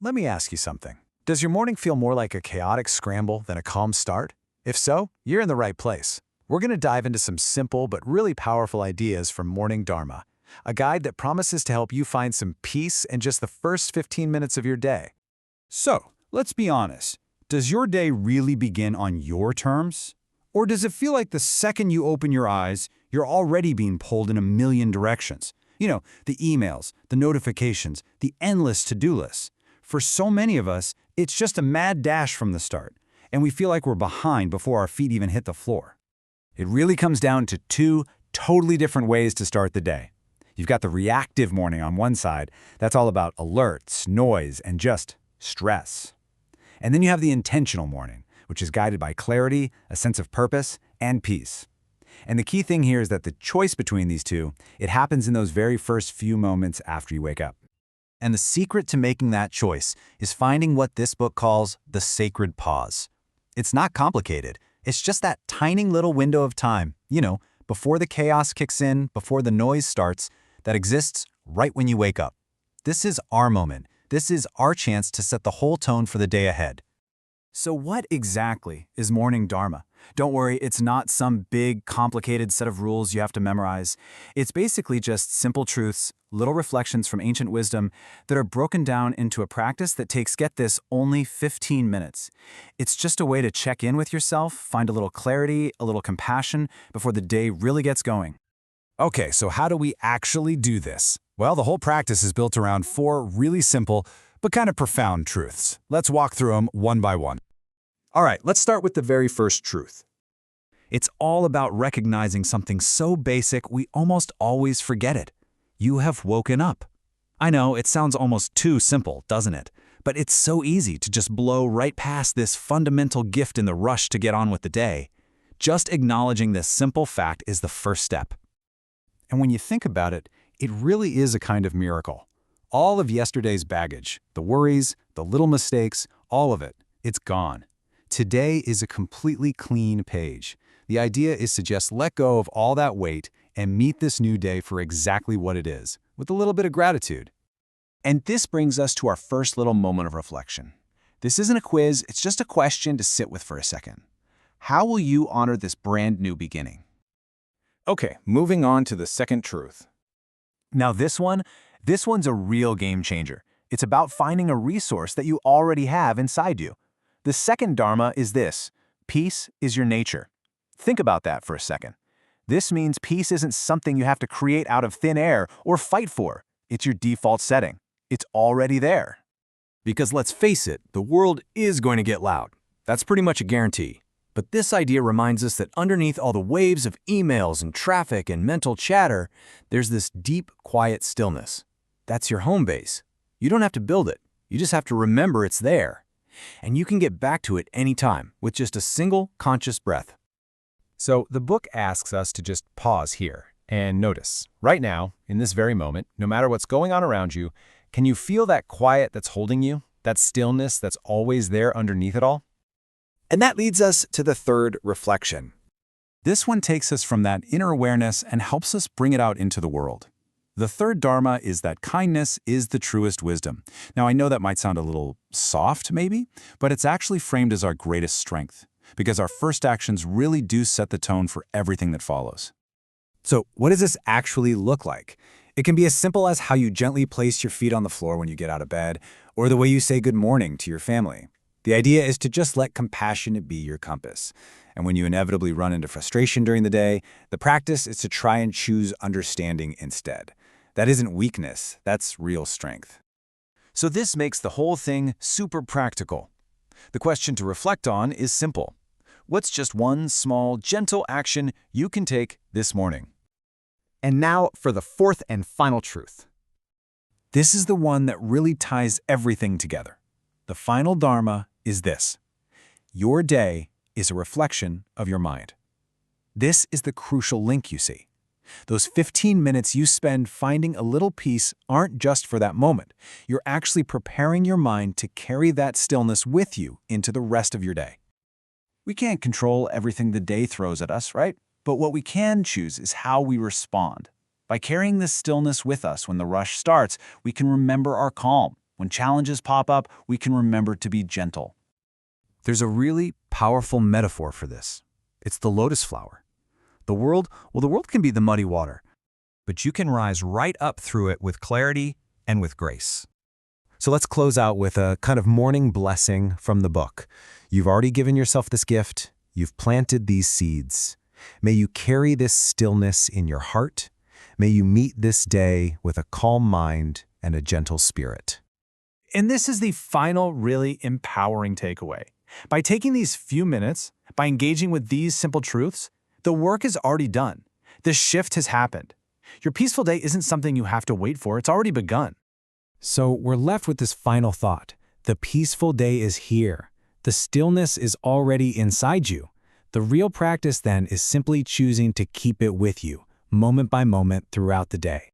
Let me ask you something. Does your morning feel more like a chaotic scramble than a calm start? If so, you're in the right place. We're going to dive into some simple but really powerful ideas from Morning Dharma, a guide that promises to help you find some peace in just the first 15 minutes of your day. So, let's be honest. Does your day really begin on your terms? Or does it feel like the second you open your eyes, you're already being pulled in a million directions? The emails, the notifications, the endless to-do lists. For so many of us, it's just a mad dash from the start, and we feel like we're behind before our feet even hit the floor. It really comes down to two totally different ways to start the day. You've got the reactive morning on one side. That's all about alerts, noise, and just stress. And then you have the intentional morning, which is guided by clarity, a sense of purpose, and peace. And the key thing here is that the choice between these two, it happens in those very first few moments after you wake up. And the secret to making that choice is finding what this book calls the sacred pause. It's not complicated. It's just that tiny little window of time, before the chaos kicks in, before the noise starts, that exists right when you wake up. This is our moment. This is our chance to set the whole tone for the day ahead. So what exactly is Morning Dharma? Don't worry, it's not some big, complicated set of rules you have to memorize. It's basically just simple truths, little reflections from ancient wisdom that are broken down into a practice that takes, get this, only 15 minutes. It's just a way to check in with yourself, find a little clarity, a little compassion before the day really gets going. Okay, so how do we actually do this? Well, the whole practice is built around four really simple but kind of profound truths. Let's walk through them one by one. All right, let's start with the very first truth. It's all about recognizing something so basic we almost always forget it. You have woken up. I know, it sounds almost too simple, doesn't it? But it's so easy to just blow right past this fundamental gift in the rush to get on with the day. Just acknowledging this simple fact is the first step. And when you think about it, it really is a kind of miracle. All of yesterday's baggage, the worries, the little mistakes, all of it, it's gone. Today is a completely clean page. The idea is to just let go of all that weight and meet this new day for exactly what it is, with a little bit of gratitude. And this brings us to our first little moment of reflection. This isn't a quiz, it's just a question to sit with for a second. How will you honor this brand new beginning? Okay, moving on to the second truth. Now this one's a real game changer. It's about finding a resource that you already have inside you. The second Dharma is this: peace is your nature. Think about that for a second. This means peace isn't something you have to create out of thin air or fight for. It's your default setting. It's already there. Because let's face it, the world is going to get loud. That's pretty much a guarantee. But this idea reminds us that underneath all the waves of emails and traffic and mental chatter, there's this deep, quiet stillness. That's your home base. You don't have to build it. You just have to remember it's there. And you can get back to it anytime with just a single conscious breath. So the book asks us to just pause here and notice, right now, in this very moment, no matter what's going on around you, can you feel that quiet that's holding you, that stillness that's always there underneath it all? And that leads us to the third reflection. This one takes us from that inner awareness and helps us bring it out into the world. The third Dharma is that kindness is the truest wisdom. Now, I know that might sound a little soft, maybe, but it's actually framed as our greatest strength, because our first actions really do set the tone for everything that follows. So, what does this actually look like? It can be as simple as how you gently place your feet on the floor when you get out of bed, or the way you say good morning to your family. The idea is to just let compassion be your compass. And when you inevitably run into frustration during the day, the practice is to try and choose understanding instead. That isn't weakness, that's real strength. So this makes the whole thing super practical. The question to reflect on is simple. What's just one small, gentle action you can take this morning? And now for the fourth and final truth. This is the one that really ties everything together. The final Dharma is this: your day is a reflection of your mind. This is the crucial link, you see. Those 15 minutes you spend finding a little peace aren't just for that moment. You're actually preparing your mind to carry that stillness with you into the rest of your day. We can't control everything the day throws at us, right? But what we can choose is how we respond. By carrying this stillness with us when the rush starts, we can remember our calm, When challenges pop up, we can remember to be gentle. There's a really powerful metaphor for this. It's the lotus flower. The world can be the muddy water, but you can rise right up through it with clarity and with grace. So let's close out with a kind of morning blessing from the book. You've already given yourself this gift. You've planted these seeds. May you carry this stillness in your heart. May you meet this day with a calm mind and a gentle spirit. And this is the final, really empowering takeaway. By taking these few minutes, by engaging with these simple truths, the work is already done. The shift has happened. Your peaceful day isn't something you have to wait for. It's already begun. So we're left with this final thought. The peaceful day is here. The stillness is already inside you. The real practice then is simply choosing to keep it with you, moment by moment throughout the day.